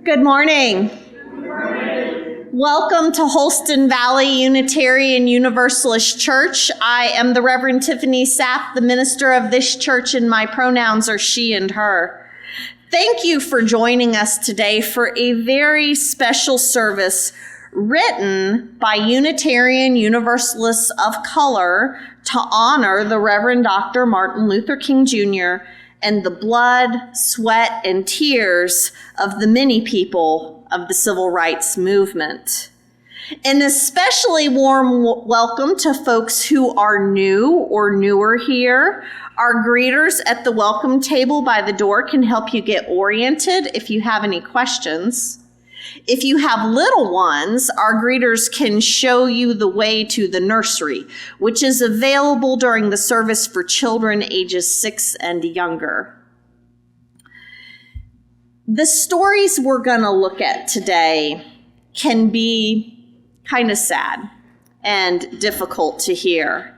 Good morning. Welcome to Holston Valley Unitarian Universalist Church. I am the Reverend Tiffany Sapp, the minister of this church, and my pronouns are she and her. Thank you for joining us today for a very special service written by Unitarian Universalists of color to honor the Reverend Dr. Martin Luther King Jr. and the blood, sweat, and tears of the many people of the civil rights movement. An especially warm welcome to folks who are new or newer here. Our greeters at the welcome table by the door can help you get oriented if you have any questions. If you have little ones, our greeters can show you the way to the nursery, which is available during the service for children ages 6 and younger. The stories we're going to look at today can be kind of sad and difficult to hear.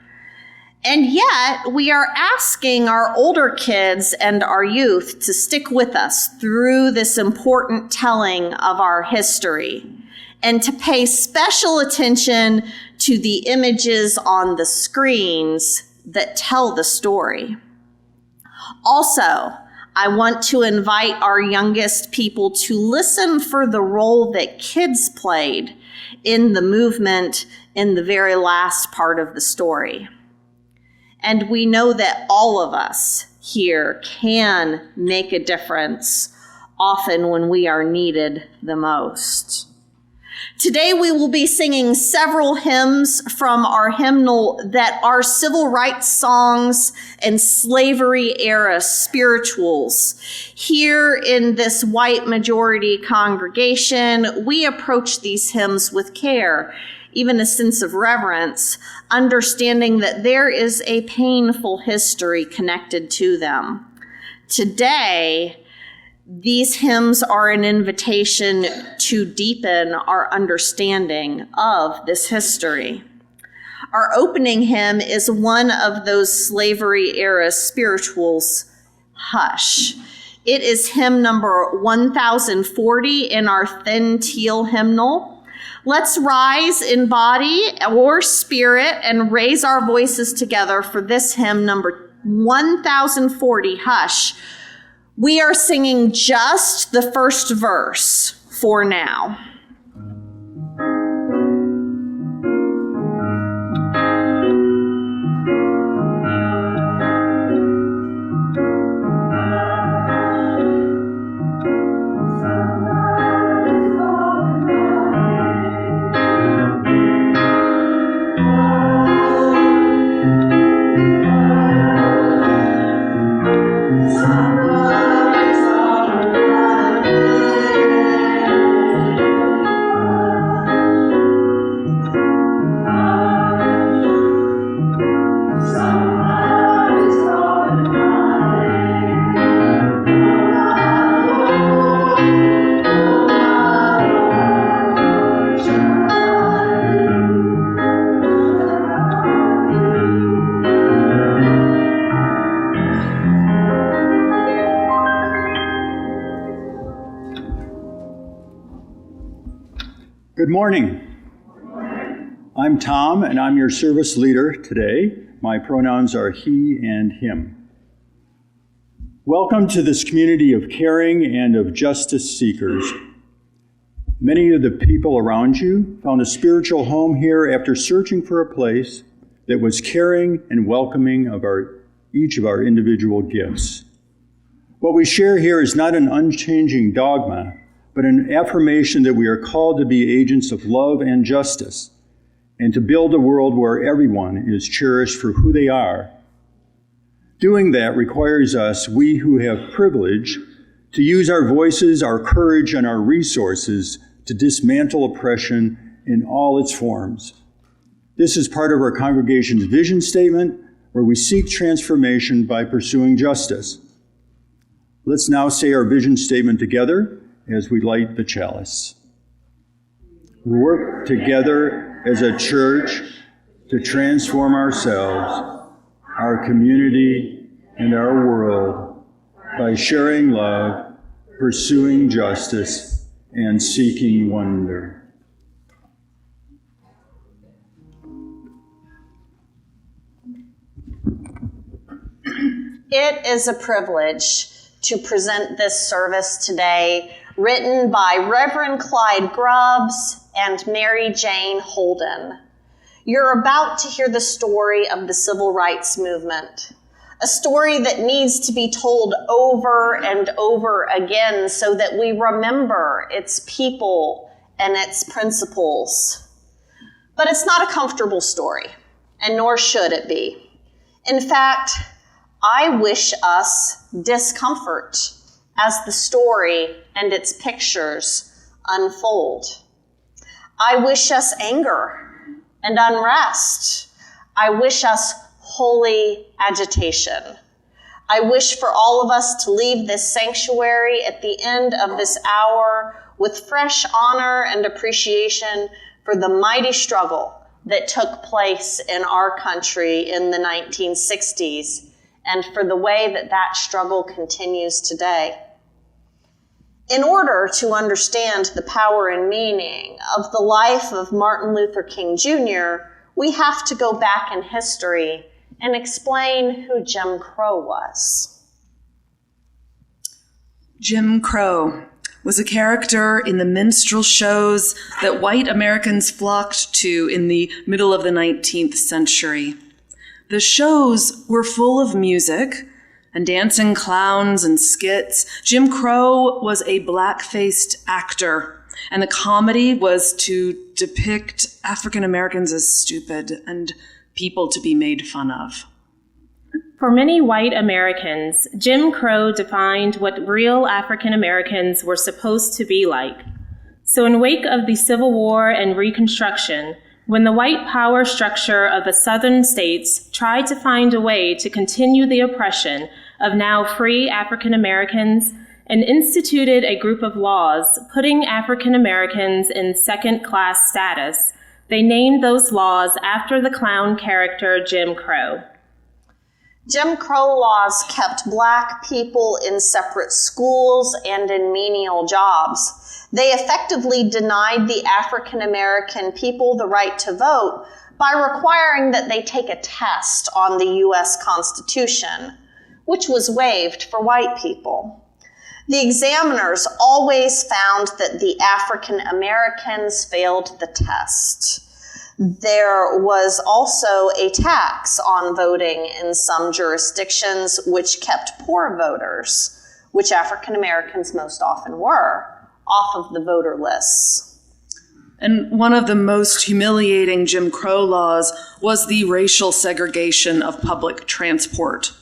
And yet, we are asking our older kids and our youth to stick with us through this important telling of our history and to pay special attention to the images on the screens that tell the story. Also, I want to invite our youngest people to listen for the role that kids played in the movement in the very last part of the story. And we know that all of us here can make a difference, often when we are needed the most. Today we will be singing several hymns from our hymnal that are civil rights songs and slavery era spirituals. Here in this white majority congregation, we approach these hymns with care, even a sense of reverence, understanding that there is a painful history connected to them. Today, these hymns are an invitation to deepen our understanding of this history. Our opening hymn is one of those slavery-era spirituals, Hush. It is hymn number 1040 in our thin teal hymnal. Let's rise in body or spirit and raise our voices together for this hymn number 1040, Hush. We are singing just the first verse for now. Good morning. I'm Tom, and I'm your service leader today. My pronouns are he and him. Welcome to this community of caring and of justice seekers. Many of the people around you found a spiritual home here after searching for a place that was caring and welcoming of each of our individual gifts. What we share here is not an unchanging dogma, but an affirmation that we are called to be agents of love and justice, and to build a world where everyone is cherished for who they are. Doing that requires us, we who have privilege, to use our voices, our courage, and our resources to dismantle oppression in all its forms. This is part of our congregation's vision statement, where we seek transformation by pursuing justice. Let's now say our vision statement together as we light the chalice. We work together as a church to transform ourselves, our community, and our world by sharing love, pursuing justice, and seeking wonder. It is a privilege to present this service today, written by Reverend Clyde Grubbs and Mary Jane Holden. You're about to hear the story of the civil rights movement, a story that needs to be told over and over again so that we remember its people and its principles. But it's not a comfortable story, and nor should it be. In fact, I wish us discomfort as the story and its pictures unfold. I wish us anger and unrest. I wish us holy agitation. I wish for all of us to leave this sanctuary at the end of this hour with fresh honor and appreciation for the mighty struggle that took place in our country in the 1960s, and for the way that that struggle continues today. In order to understand the power and meaning of the life of Martin Luther King Jr., we have to go back in history and explain who Jim Crow was. Jim Crow was a character in the minstrel shows that white Americans flocked to in the middle of the 19th century. The shows were full of music and dancing clowns and skits. Jim Crow was a black-faced actor, and the comedy was to depict African Americans as stupid and people to be made fun of. For many white Americans, Jim Crow defined what real African Americans were supposed to be like. So in wake of the Civil War and Reconstruction, when the white power structure of the southern states tried to find a way to continue the oppression of now free African Americans and instituted a group of laws putting African Americans in second-class status, they named those laws after the clown character Jim Crow. Jim Crow laws kept Black people in separate schools and in menial jobs. They effectively denied the African American people the right to vote by requiring that they take a test on the U.S. Constitution, which was waived for white people. The examiners always found that the African Americans failed the test. There was also a tax on voting in some jurisdictions, which kept poor voters, which African Americans most often were, off of the voter lists. And one of the most humiliating Jim Crow laws was the racial segregation of public transport.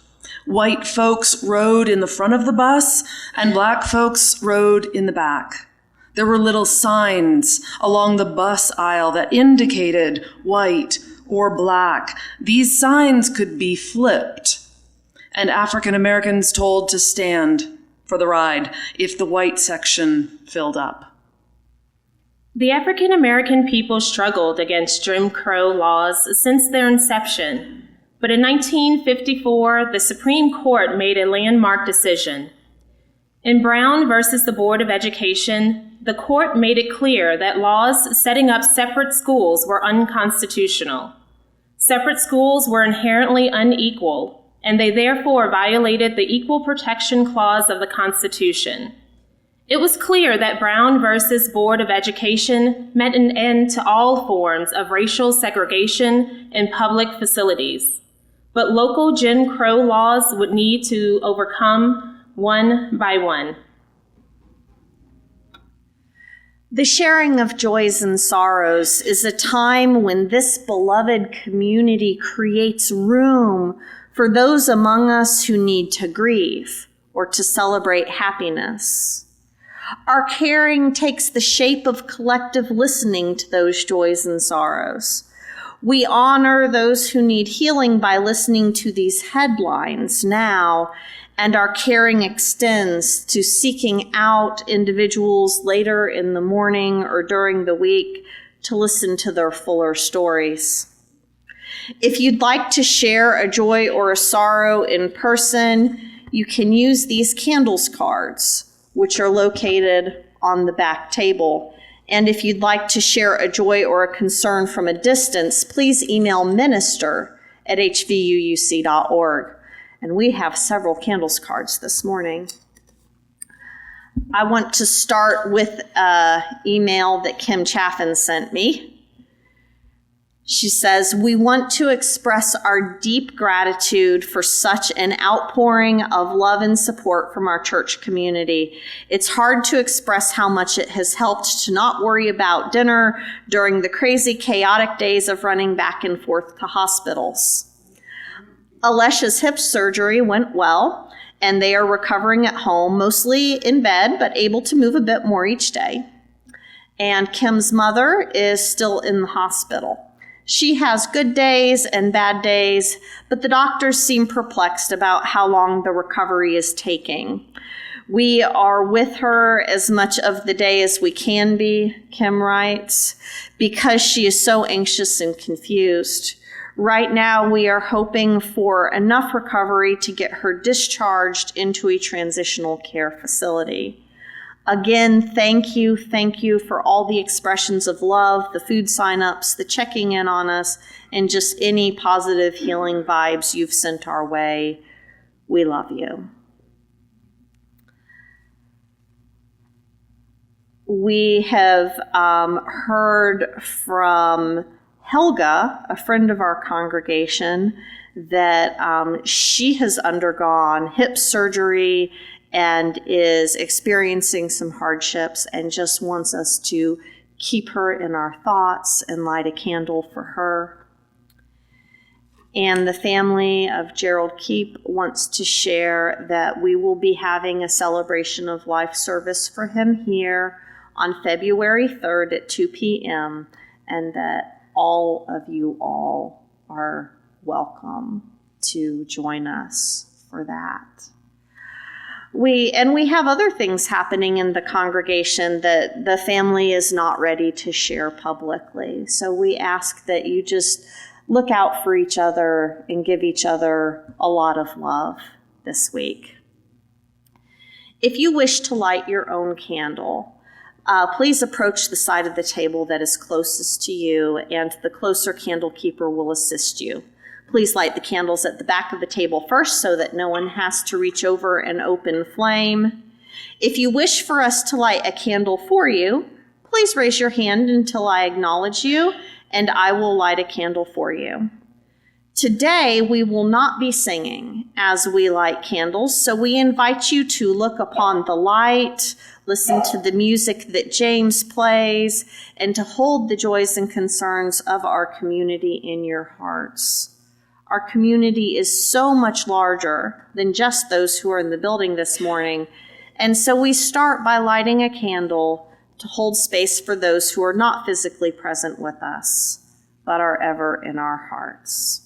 White folks rode in the front of the bus, and Black folks rode in the back. There were little signs along the bus aisle that indicated white or Black. These signs could be flipped, and African Americans told to stand for the ride if the white section filled up. The African American people struggled against Jim Crow laws since their inception, but in 1954, the Supreme Court made a landmark decision. In Brown versus the Board of Education, the court made it clear that laws setting up separate schools were unconstitutional. Separate schools were inherently unequal, and they therefore violated the Equal Protection Clause of the Constitution. It was clear that Brown versus Board of Education meant an end to all forms of racial segregation in public facilities. But local Jim Crow laws would need to overcome one by one. The sharing of joys and sorrows is a time when this beloved community creates room for those among us who need to grieve or to celebrate happiness. Our caring takes the shape of collective listening to those joys and sorrows. We honor those who need healing by listening to these headlines now, and our caring extends to seeking out individuals later in the morning or during the week to listen to their fuller stories. If you'd like to share a joy or a sorrow in person, you can use these candles cards, which are located on the back table. And if you'd like to share a joy or a concern from a distance, please email minister@hvuuc.org. And we have several candles cards this morning. I want to start with an email that Kim Chaffin sent me. She says, "We want to express our deep gratitude for such an outpouring of love and support from our church community. It's hard to express how much it has helped to not worry about dinner during the crazy, chaotic days of running back and forth to hospitals. Alesha's hip surgery went well, and they are recovering at home, mostly in bed, but able to move a bit more each day. And Kim's mother is still in the hospital. She has good days and bad days, but the doctors seem perplexed about how long the recovery is taking. We are with her as much of the day as we can be," Kim writes, "because she is so anxious and confused. Right now, we are hoping for enough recovery to get her discharged into a transitional care facility. Again, thank you for all the expressions of love, the food sign-ups, the checking in on us, and just any positive healing vibes you've sent our way. We love you." We have heard from Helga, a friend of our congregation, that she has undergone hip surgery and is experiencing some hardships and just wants us to keep her in our thoughts and light a candle for her. And the family of Gerald Keep wants to share that we will be having a celebration of life service for him here on February 3rd at 2 p.m. and that all of you all are welcome to join us for that. We have other things happening in the congregation that the family is not ready to share publicly. So we ask that you just look out for each other and give each other a lot of love this week. If you wish to light your own candle, please approach the side of the table that is closest to you, and the closer candle keeper will assist you. Please light the candles at the back of the table first so that no one has to reach over and open flame. If you wish for us to light a candle for you, please raise your hand until I acknowledge you, and I will light a candle for you. Today, we will not be singing as we light candles, so we invite you to look upon the light, listen to the music that James plays, and to hold the joys and concerns of our community in your hearts. Our community is so much larger than just those who are in the building this morning, and so we start by lighting a candle to hold space for those who are not physically present with us, but are ever in our hearts.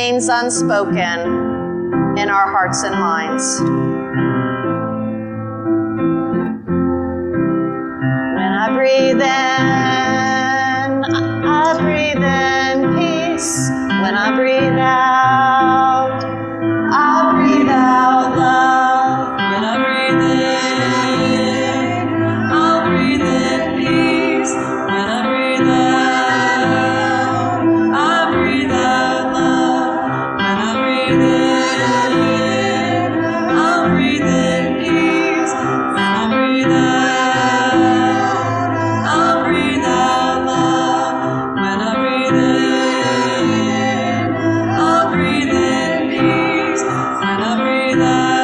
remains unspoken in our hearts and minds. When I breathe in, I breathe in peace. When I breathe out, I breathe out love. When I breathe in, I'll breathe in peace. When I breathe out, I breathe out love. When I breathe in, I'll breathe in peace. When I breathe out, I'll breathe out love. When I breathe in, I'll breathe in peace. When I breathe out,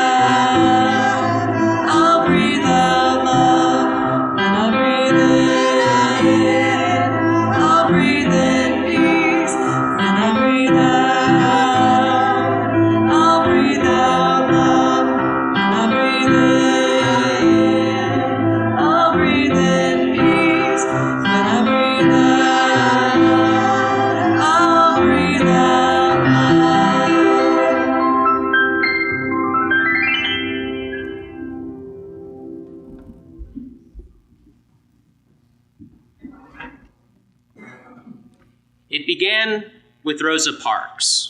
I'll breathe out love. When I breathe in, I'll breathe in peace. When I breathe out, I'll breathe out love. When I breathe in, I'll breathe in peace. When I breathe out, I'll breathe out love. It began with Rosa Parks.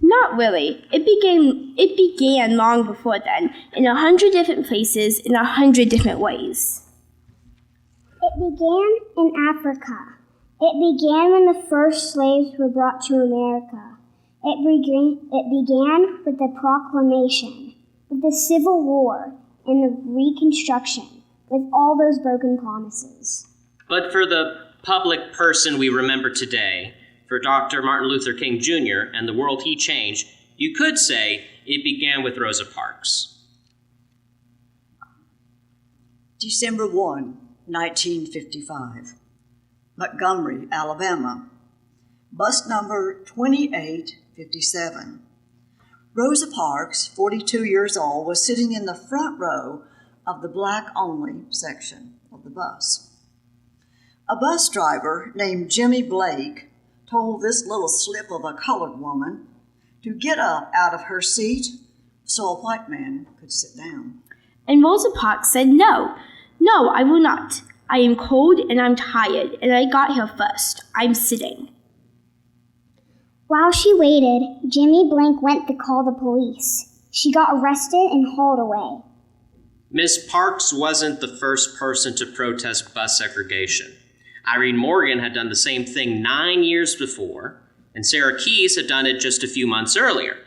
Not really. It began long before then, in 100 different places, in 100 different ways. It began in Africa. It began when the first slaves were brought to America. It began with the Proclamation, with the Civil War, and the Reconstruction, with all those broken promises. But for the public person we remember today, for Dr. Martin Luther King Jr. and the world he changed, you could say it began with Rosa Parks. December 1, 1955, Montgomery, Alabama. Bus number 2857. Rosa Parks, 42 years old, was sitting in the front row of the black-only section of the bus. A bus driver named Jimmy Blake told this little slip of a colored woman to get up out of her seat so a white man could sit down. And Rosa Parks said, No, I will not. I am cold and I'm tired, and I got here first. I'm sitting. While she waited, Jimmy Blake went to call the police. She got arrested and hauled away. Miss Parks wasn't the first person to protest bus segregation. Irene Morgan had done the same thing 9 years before, and Sarah Keyes had done it just a few months earlier.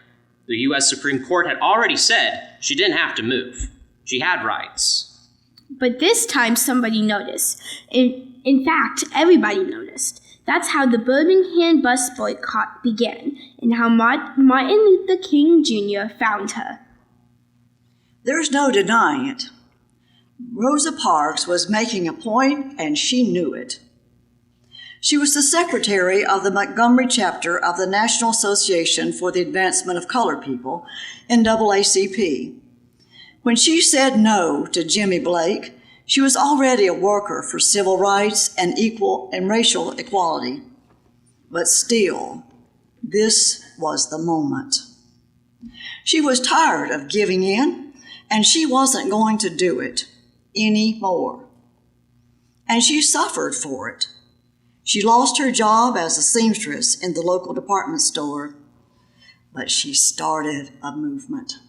The U.S. Supreme Court had already said she didn't have to move. She had rights. But this time somebody noticed. In fact, everybody noticed. That's how the Birmingham bus boycott began, and how Martin Luther King Jr. found her. There's no denying it. Rosa Parks was making a point, and she knew it. She was the secretary of the Montgomery chapter of the National Association for the Advancement of Colored People, NAACP. When she said no to Jimmy Blake, she was already a worker for civil rights and racial equality. But still, this was the moment. She was tired of giving in, and she wasn't going to do it anymore. And she suffered for it. She lost her job as a seamstress in the local department store, but she started a movement.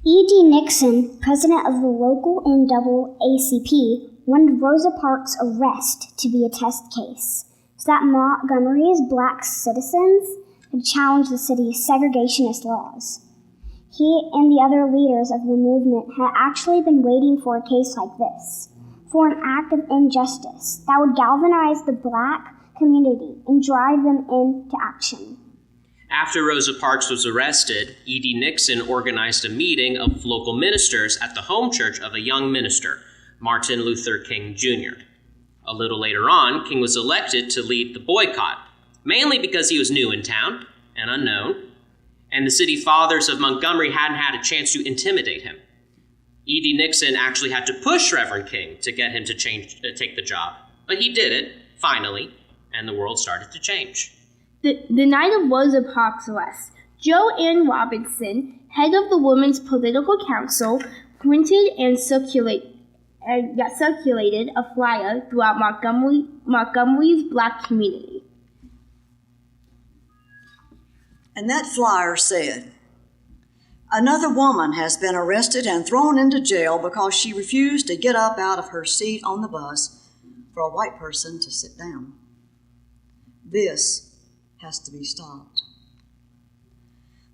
E.D. Nixon, president of the local NAACP, wanted Rosa Parks' arrest to be a test case so that Montgomery's black citizens could challenge the city's segregationist laws. He and the other leaders of the movement had actually been waiting for a case like this, for an act of injustice that would galvanize the black community and drive them into action. After Rosa Parks was arrested, E.D. Nixon organized a meeting of local ministers at the home church of a young minister, Martin Luther King Jr. A little later on, King was elected to lead the boycott, mainly because he was new in town and unknown, and the city fathers of Montgomery hadn't had a chance to intimidate him. E.D. Nixon actually had to push Reverend King to get him to take the job, but he did it, finally, and the world started to change. The night of Rosa Parks' arrest, Jo Ann Robinson, head of the Women's Political Council, printed and circulated a flyer throughout Montgomery's black community. And that flyer said, "Another woman has been arrested and thrown into jail because she refused to get up out of her seat on the bus for a white person to sit down. This has to be stopped."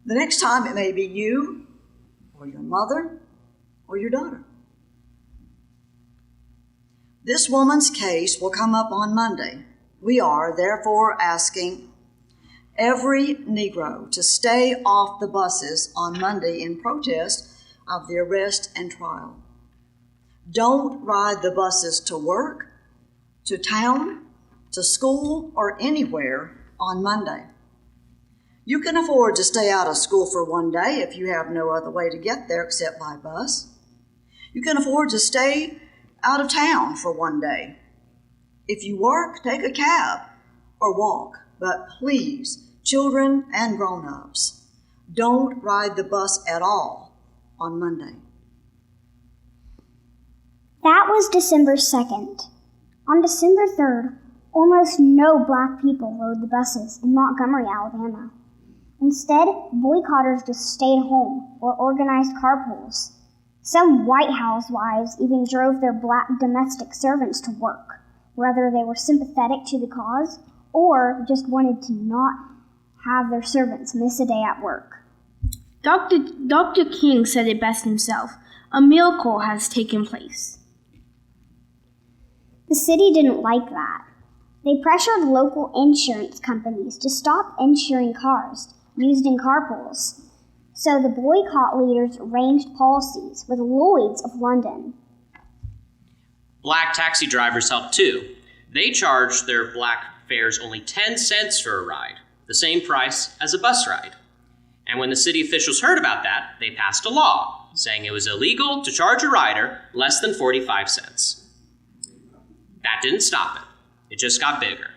The next time it may be you, or your mother, or your daughter. This woman's case will come up on Monday. We are therefore asking every Negro to stay off the buses on Monday in protest of the arrest and trial. Don't ride the buses to work, to town, to school, or anywhere on Monday. You can afford to stay out of school for one day if you have no other way to get there except by bus. You can afford to stay out of town for one day. If you work, take a cab or walk. But please, children and grown-ups, don't ride the bus at all on Monday. That was December 2nd. On December 3rd, almost no black people rode the buses in Montgomery, Alabama. Instead, boycotters just stayed home or organized carpools. Some white housewives even drove their black domestic servants to work, whether they were sympathetic to the cause or just wanted to not have their servants miss a day at work. Dr. King said it best himself. A miracle has taken place. The city didn't like that. They pressured local insurance companies to stop insuring cars used in carpools. So the boycott leaders arranged policies with Lloyd's of London. Black taxi drivers helped too. They charged their black fares only 10 cents for a ride, the same price as a bus ride. And when the city officials heard about that, they passed a law saying it was illegal to charge a rider less than 45 cents. That didn't stop it. It just got bigger.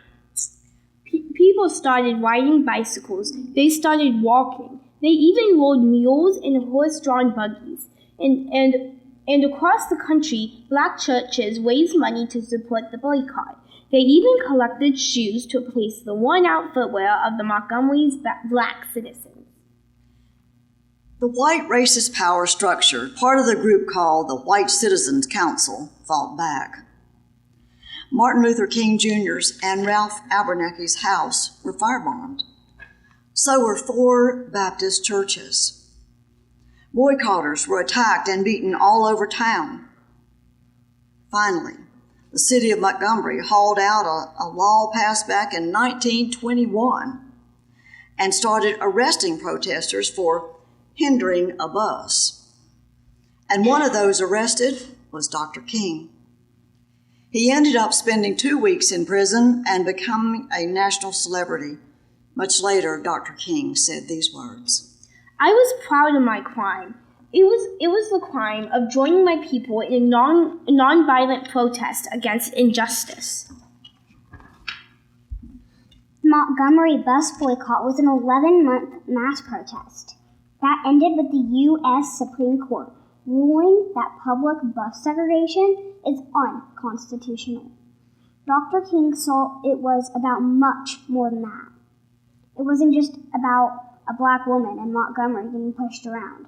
People started riding bicycles. They started walking. They even rode mules and horse-drawn buggies. And across the country, black churches raised money to support the boycott. They even collected shoes to replace the worn-out footwear of the Montgomery's black citizens. The white racist power structure, part of the group called the White Citizens Council, fought back. Martin Luther King Jr.'s and Ralph Abernathy's house were firebombed. So were 4 Baptist churches. Boycotters were attacked and beaten all over town. Finally, the city of Montgomery hauled out a law passed back in 1921 and started arresting protesters for hindering a bus. And one of those arrested was Dr. King. He ended up spending 2 weeks in prison and becoming a national celebrity. Much later, Dr. King said these words. I was proud of my crime. It was the crime of joining my people in a non-violent protest against injustice. The Montgomery bus boycott was an 11-month mass protest that ended with the U.S. Supreme Court ruling that public bus segregation is unconstitutional. Dr. King saw it was about much more than that. It wasn't just about a black woman in Montgomery getting pushed around.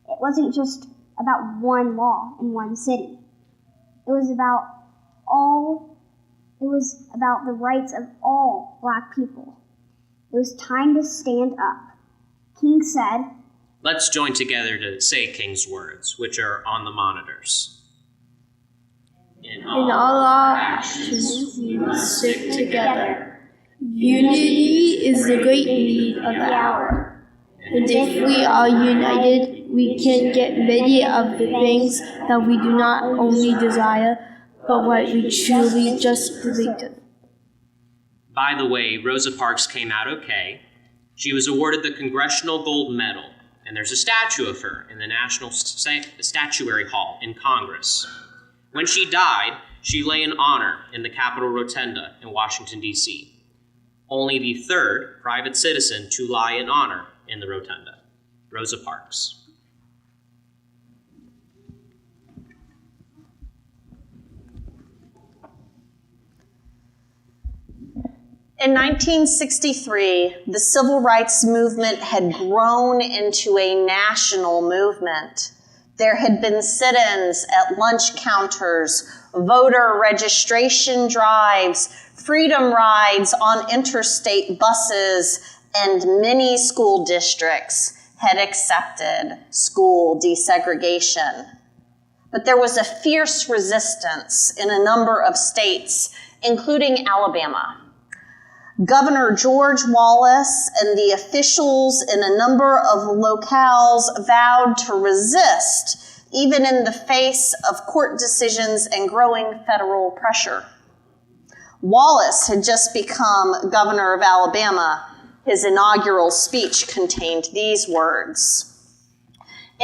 It wasn't just about one law in one city. It was about the rights of all black people. It was time to stand up. King said, Let's join together to say King's words, which are on the monitors. In all our actions, we must stick together. Unity is the great need of the hour. And if we are united, we can get many of the things that we do not only desire, but what we truly just believe in. By the way, Rosa Parks came out okay. She was awarded the Congressional Gold Medal, and there's a statue of her in the National Statuary Hall in Congress. When she died, she lay in honor in the Capitol Rotunda in Washington, D.C. only the third private citizen to lie in honor in the rotunda, Rosa Parks. In 1963, the civil rights movement had grown into a national movement. There had been sit-ins at lunch counters, voter registration drives, freedom rides on interstate buses, and many school districts had accepted school desegregation. But there was a fierce resistance in a number of states, including Alabama. Governor George Wallace and the officials in a number of locales vowed to resist, even in the face of court decisions and growing federal pressure. Wallace had just become governor of Alabama. His inaugural speech contained these words: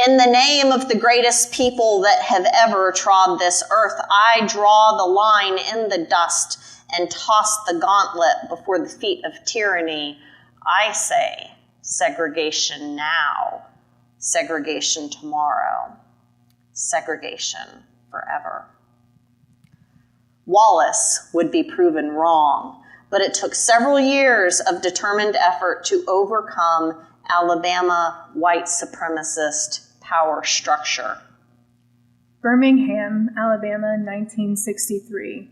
"In the name of the greatest people that have ever trod this earth, I draw the line in the dust and toss the gauntlet before the feet of tyranny. I say, segregation now, segregation tomorrow, segregation forever." Wallace would be proven wrong, but it took several years of determined effort to overcome Alabama white supremacist power structure. Birmingham, Alabama, 1963.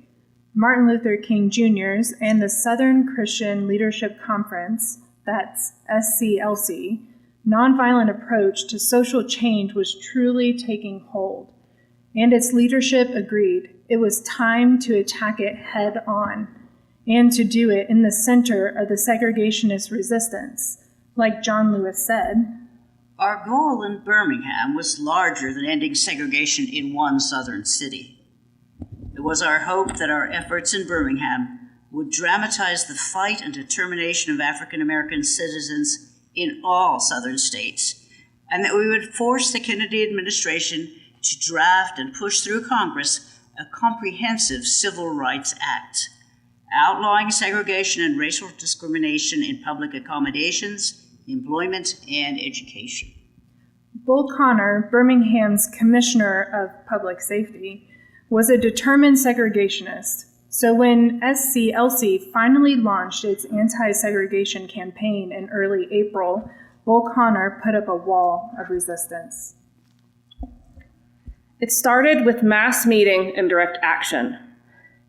Martin Luther King Jr.'s and the Southern Christian Leadership Conference, that's SCLC, nonviolent approach to social change was truly taking hold, and its leadership agreed it was time to attack it head on, and to do it in the center of the segregationist resistance. Like John Lewis said, "Our goal in Birmingham was larger than ending segregation in one southern city. It was our hope that our efforts in Birmingham would dramatize the fight and determination of African American citizens in all southern states, and that we would force the Kennedy administration to draft and push through Congress a comprehensive Civil Rights Act, outlawing segregation and racial discrimination in public accommodations, employment, and education." Bull Connor, Birmingham's Commissioner of Public Safety, was a determined segregationist. So when SCLC finally launched its anti-segregation campaign in early April, Bull Connor put up a wall of resistance. It started with mass meeting and direct action.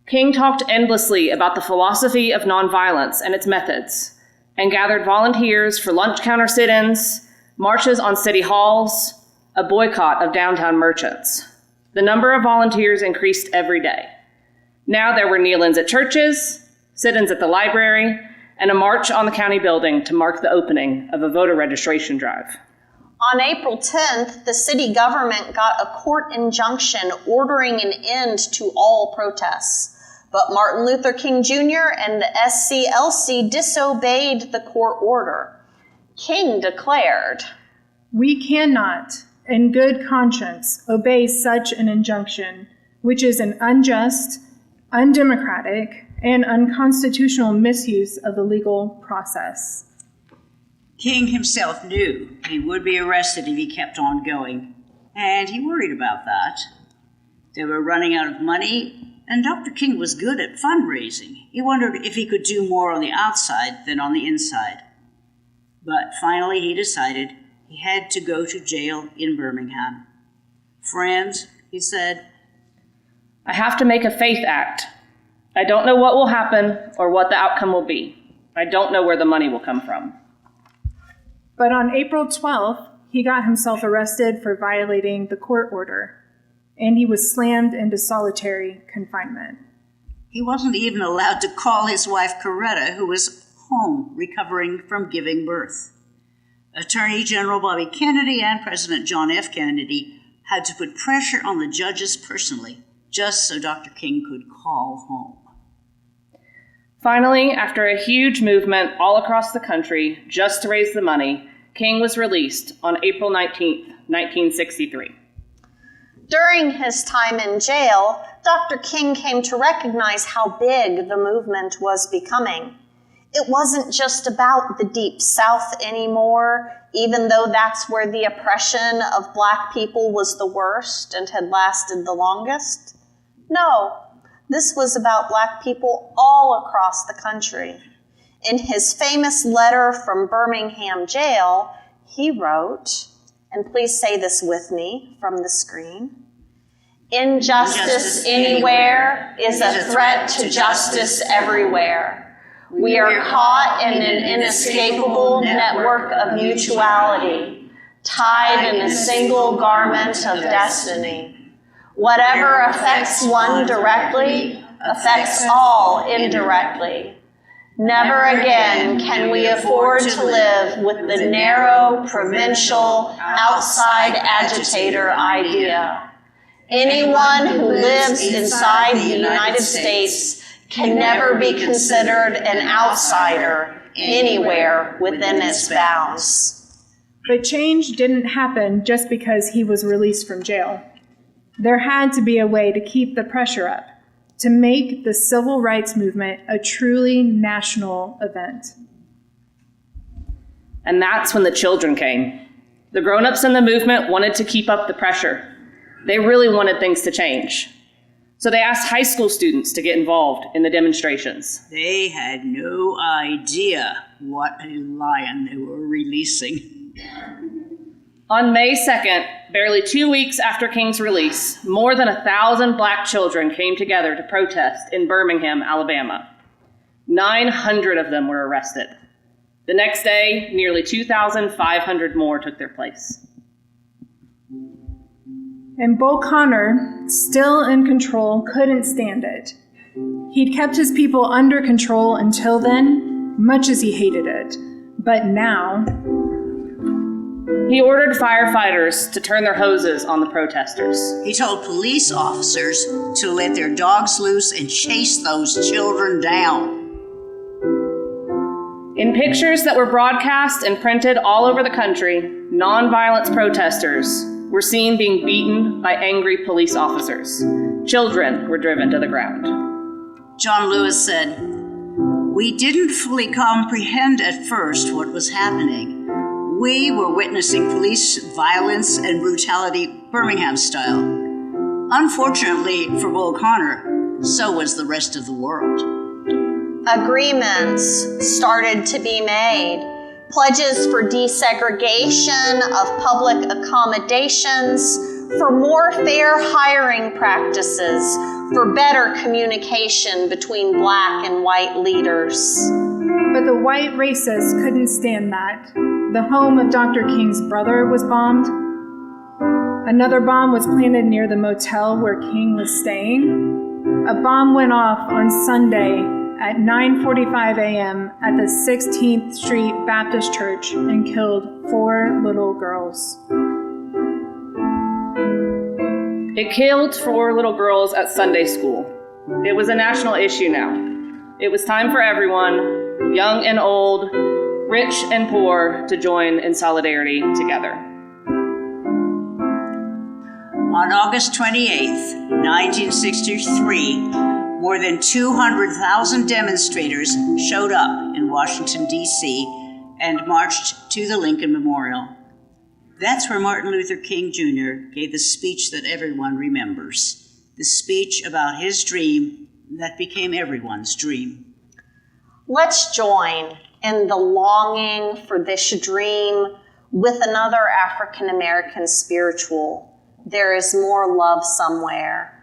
King talked endlessly about the philosophy of nonviolence and its methods, and gathered volunteers for lunch counter sit-ins, marches on city halls, a boycott of downtown merchants. The number of volunteers increased every day. Now there were kneel-ins at churches, sit-ins at the library, and a march on the county building to mark the opening of a voter registration drive. On April 10th, the city government got a court injunction ordering an end to all protests. But Martin Luther King Jr. and the SCLC disobeyed the court order. King declared, "We cannot, in good conscience, obey such an injunction, which is an unjust, undemocratic, and unconstitutional misuse of the legal process." King himself knew he would be arrested if he kept on going, and he worried about that. They were running out of money, and Dr. King was good at fundraising. He wondered if he could do more on the outside than on the inside. But finally he decided he had to go to jail in Birmingham. "Friends," he said, "I have to make a faith act. I don't know what will happen or what the outcome will be. I don't know where the money will come from." But on April 12th, he got himself arrested for violating the court order, and he was slammed into solitary confinement. He wasn't even allowed to call his wife Coretta, who was home recovering from giving birth. Attorney General Bobby Kennedy and President John F. Kennedy had to put pressure on the judges personally, just so Dr. King could call home. Finally, after a huge movement all across the country just to raise the money, King was released on April 19th, 1963. During his time in jail, Dr. King came to recognize how big the movement was becoming. It wasn't just about the Deep South anymore, even though that's where the oppression of Black people was the worst and had lasted the longest. No, this was about Black people all across the country. In his famous letter from Birmingham jail, he wrote, and please say this with me from the screen, "Injustice anywhere is a threat to justice everywhere. We are caught in an inescapable network of mutuality, tied in a single garment of destiny. Whatever affects one directly affects all indirectly. Never again can we afford to live with the narrow, provincial, outside agitator idea. Anyone who lives inside the United States can never be considered an outsider anywhere within its bounds." But change didn't happen just because he was released from jail. There had to be a way to keep the pressure up, to make the civil rights movement a truly national event. And that's when the children came. The grown-ups in the movement wanted to keep up the pressure. They really wanted things to change. So they asked high school students to get involved in the demonstrations. They had no idea what a lion they were releasing. On May 2nd, barely 2 weeks after King's release, more than 1,000 Black children came together to protest in Birmingham, Alabama. 900 of them were arrested. The next day, nearly 2,500 more took their place. And Bull Connor, still in control, couldn't stand it. He'd kept his people under control until then, much as he hated it. But now, he ordered firefighters to turn their hoses on the protesters. He told police officers to let their dogs loose and chase those children down. In pictures that were broadcast and printed all over the country, nonviolent protesters were seen being beaten by angry police officers. Children were driven to the ground. John Lewis said, "We didn't fully comprehend at first what was happening. We were witnessing police violence and brutality Birmingham style. Unfortunately for Bull Connor, so was the rest of the world." Agreements started to be made. Pledges for desegregation of public accommodations, for more fair hiring practices, for better communication between Black and white leaders. but the white racists couldn't stand that. The home of Dr. King's brother was bombed. Another bomb was planted near the motel where King was staying. A bomb went off on Sunday at 9:45 a.m. at the 16th Street Baptist Church and killed 4 little girls. It killed 4 little girls at Sunday school. It was a national issue now. It was time for everyone, young and old, rich and poor, to join in solidarity together. On August 28th, 1963, more than 200,000 demonstrators showed up in Washington, D.C. and marched to the Lincoln Memorial. That's where Martin Luther King Jr. gave the speech that everyone remembers, the speech about his dream that became everyone's dream. Let's join in the longing for this dream with another African American spiritual. There is more love somewhere.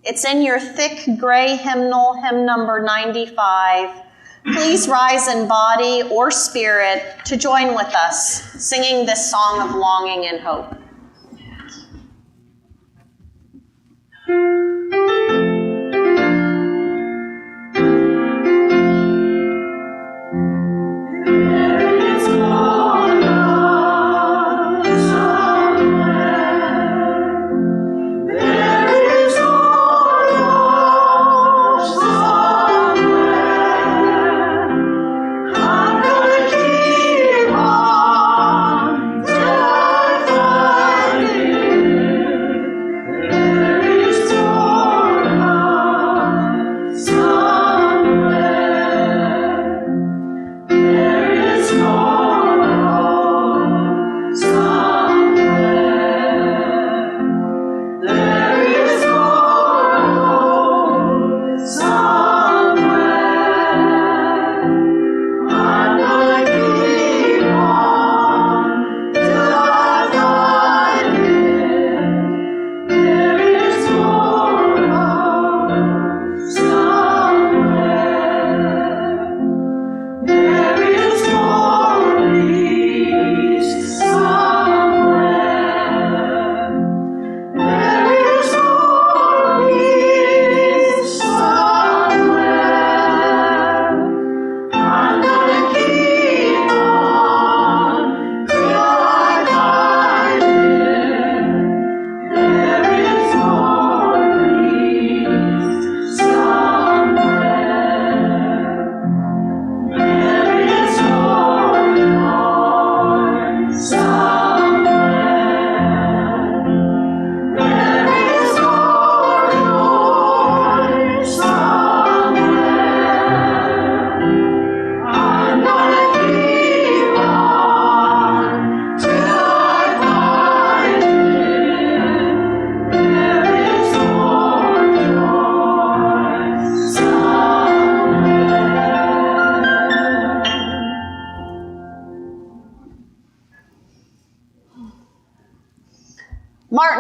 It's in your thick gray hymnal, hymn number 95. Please rise in body or spirit to join with us, singing this song of longing and hope.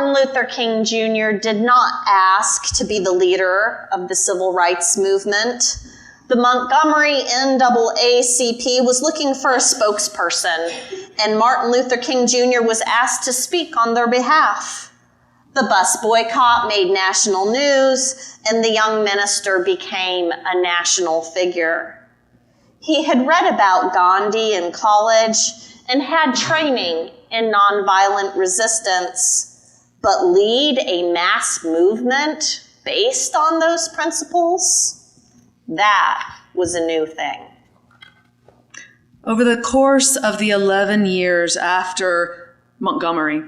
Martin Luther King Jr. did not ask to be the leader of the civil rights movement. The Montgomery NAACP was looking for a spokesperson, and Martin Luther King Jr. was asked to speak on their behalf. The bus boycott made national news, and the young minister became a national figure. He had read about Gandhi in college and had training in nonviolent resistance, but lead a mass movement based on those principles? That was a new thing. Over the course of the 11 years after Montgomery,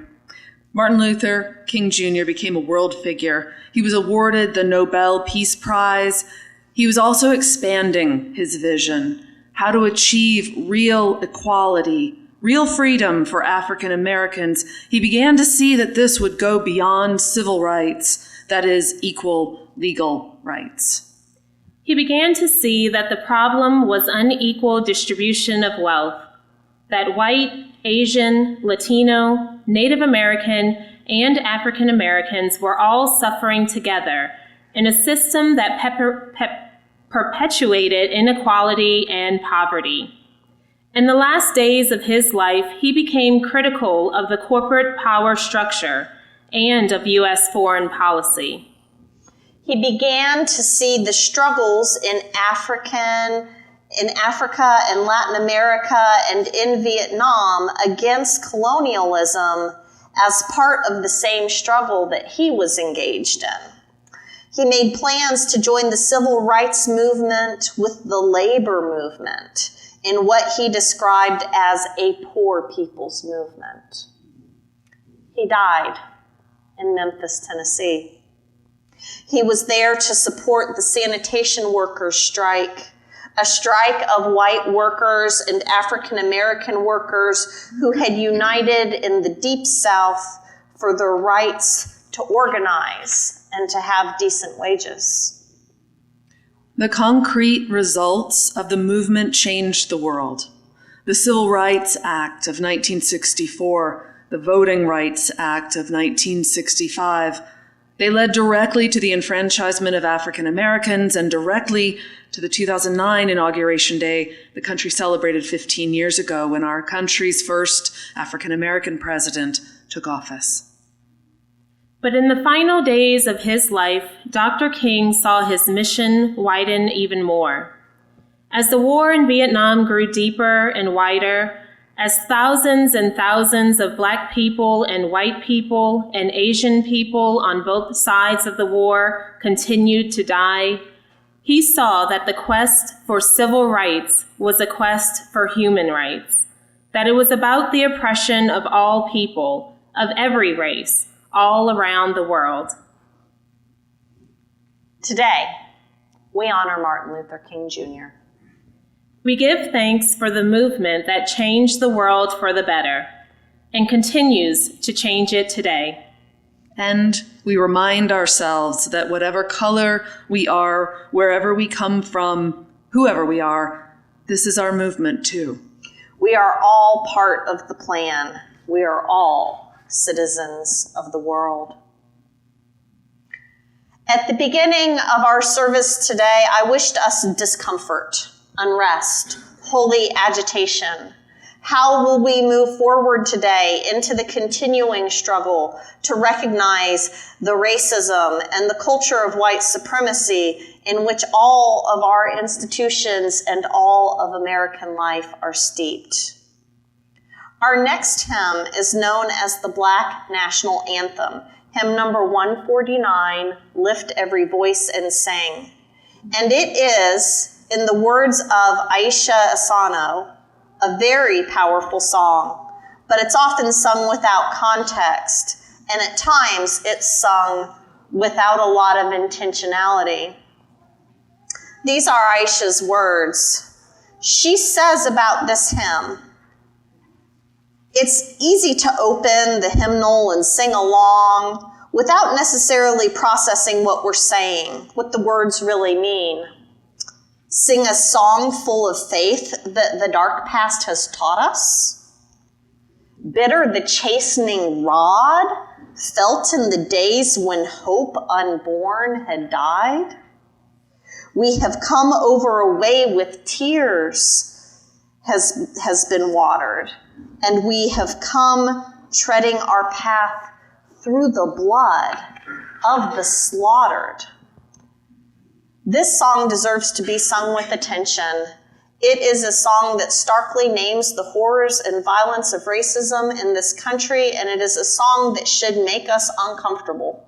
Martin Luther King Jr. became a world figure. He was awarded the Nobel Peace Prize. He was also expanding his vision, how to achieve real equality, real freedom for African Americans. He began to see that this would go beyond civil rights, that is, equal legal rights. He began to see that the problem was unequal distribution of wealth, that white, Asian, Latino, Native American, and African Americans were all suffering together in a system that perpetuated inequality and poverty. In the last days of his life, he became critical of the corporate power structure and of U.S. foreign policy. He began to see the struggles in Africa and Latin America and in Vietnam against colonialism as part of the same struggle that he was engaged in. He made plans to join the civil rights movement with the labor movement in what he described as a poor people's movement. He died in Memphis, Tennessee. He was there to support the sanitation workers' strike, a strike of white workers and African American workers who had united in the Deep South for their rights to organize and to have decent wages. The concrete results of the movement changed the world. The Civil Rights Act of 1964, the Voting Rights Act of 1965, they led directly to the enfranchisement of African Americans and directly to the 2009 Inauguration Day the country celebrated 15 years ago when our country's first African American president took office. But in the final days of his life, Dr. King saw his mission widen even more. As the war in Vietnam grew deeper and wider, as thousands and thousands of Black people and white people and Asian people on both sides of the war continued to die, he saw that the quest for civil rights was a quest for human rights, that it was about the oppression of all people, of every race, all around the world. Today, we honor Martin Luther King Jr. We give thanks for the movement that changed the world for the better and continues to change it today. And we remind ourselves that whatever color we are, wherever we come from, whoever we are, this is our movement too. We are all part of the plan. We are all citizens of the world. At the beginning of our service today, I wished us discomfort, unrest, holy agitation. How will we move forward today into the continuing struggle to recognize the racism and the culture of white supremacy in which all of our institutions and all of American life are steeped? Our next hymn is known as the Black National Anthem, hymn number 149, Lift Every Voice and Sing. And it is, in the words of Aisha Asano, a very powerful song, but it's often sung without context, and at times it's sung without a lot of intentionality. These are Aisha's words. She says about this hymn, "It's easy to open the hymnal and sing along without necessarily processing what we're saying, what the words really mean. Sing a song full of faith that the dark past has taught us. Bitter the chastening rod, felt in the days when hope unborn had died? We have come over a way with tears has been watered, and we have come treading our path through the blood of the slaughtered. This song deserves to be sung with attention. It is a song that starkly names the horrors and violence of racism in this country, and it is a song that should make us uncomfortable.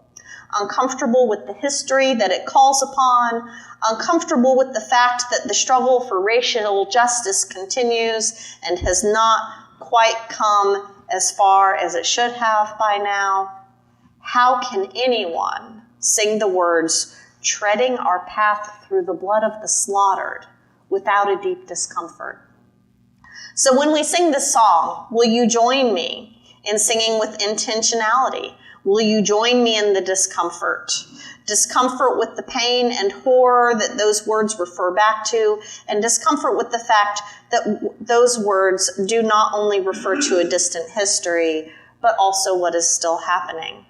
Uncomfortable with the history that it calls upon, uncomfortable with the fact that the struggle for racial justice continues and has not quite come as far as it should have by now. How can anyone sing the words, treading our path through the blood of the slaughtered, without a deep discomfort? So when we sing this song, will you join me in singing with intentionality? Will you join me in the discomfort? Discomfort with the pain and horror that those words refer back to, and discomfort with the fact that those words do not only refer to a distant history, but also what is still happening.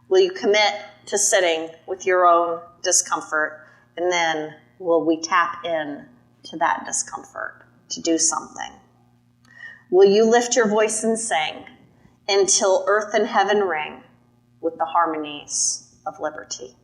Will you commit to sitting with your own discomfort, and then will we tap in to that discomfort to do something? Will you lift your voice and sing until earth and heaven ring with the harmonies of liberty?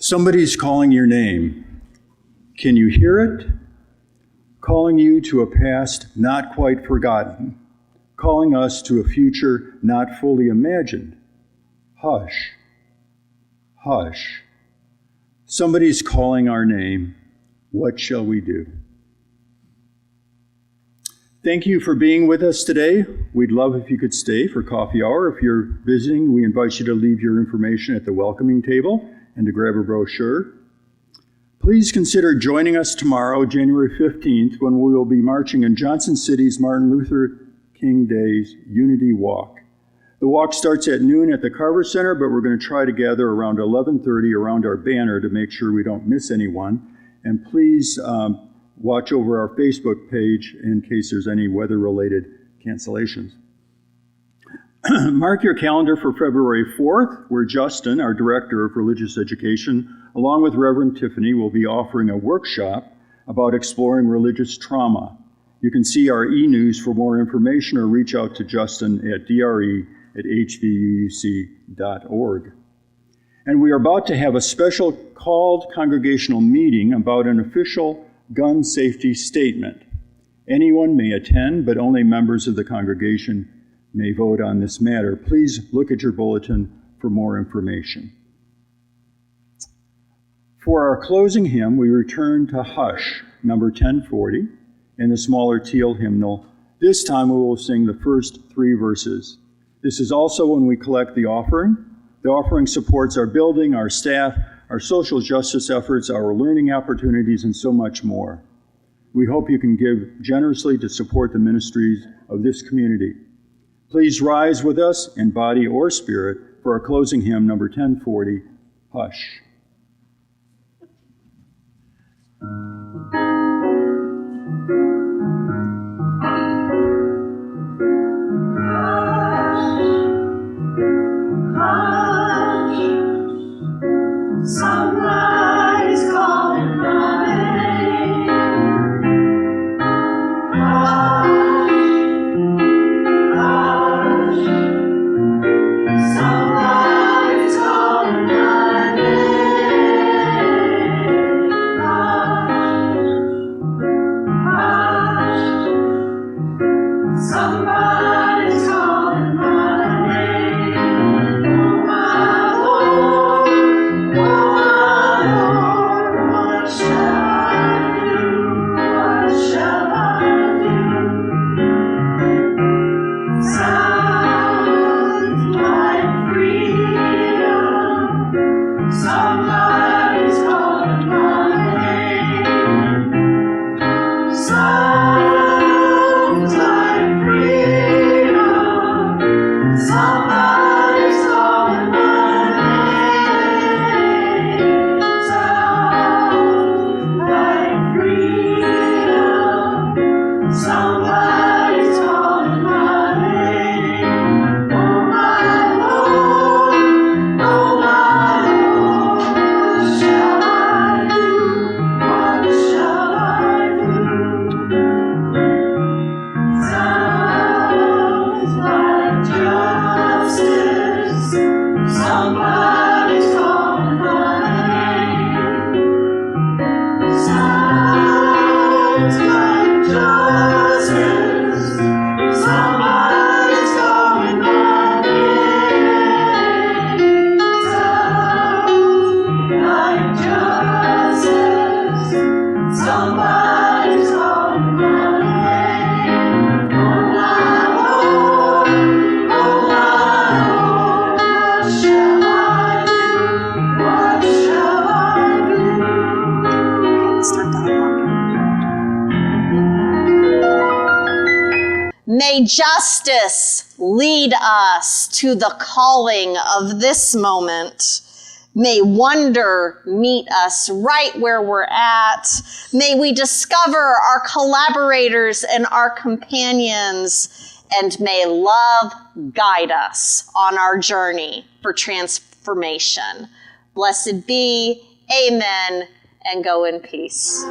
Somebody's calling your name. Can you hear it? Calling you to a past not quite forgotten, calling us to a future not fully imagined. Hush, hush. Somebody's calling our name. What shall we do? Thank you for being with us today. We'd love if you could stay for coffee hour. If you're visiting, we invite you to leave your information at the welcoming table and to grab a brochure. Please consider joining us tomorrow, January 15th, when we will be marching in Johnson City's Martin Luther King Day's Unity Walk. The walk starts at noon at the Carver Center, but we're going to try to gather around 11:30 around our banner to make sure we don't miss anyone. And please watch over our Facebook page in case there's any weather-related cancellations. Mark your calendar for February 4th, where Justin, our Director of Religious Education, along with Reverend Tiffany, will be offering a workshop about exploring religious trauma. You can see our e-news for more information or reach out to Justin at dre@hvuuc.org. And we are about to have a special called congregational meeting about an official gun safety statement. Anyone may attend, but only members of the congregation may vote on this matter. Please look at your bulletin for more information. For our closing hymn, we return to Hush, number 1040, in the smaller teal hymnal. This time we will sing the first 3 verses. This is also when we collect the offering. The offering supports our building, our staff, our social justice efforts, our learning opportunities, and so much more. We hope you can give generously to support the ministries of this community. Please rise with us in body or spirit for our closing hymn, number 1040, Hush. Somebody's calling my name. Hush, hush. Somebody's calling my name. Hush, hush. Somebody's calling my name. Oh, my Lord. Oh, what shall I do? What shall I do? Sounds like freedom. Somebody's calling my name. Sounds like freedom. Somebody's calling my name. Sounds like freedom. Somebody's calling my name. Oh, my Lord. Oh, my Lord. What shall I do? What shall I do? Sounds like justice. Somebody's calling my name. Sounds like justice. Somebody's calling my name. Sounds like justice. Somebody's calling my name. Oh, my Lord. Oh, my Lord. What shall I do? What shall I do? May justice lead us to the calling of this moment. May wonder meet us right where we're at. May we discover our collaborators and our companions, and may love guide us on our journey for transformation. Blessed be, amen, and go in peace.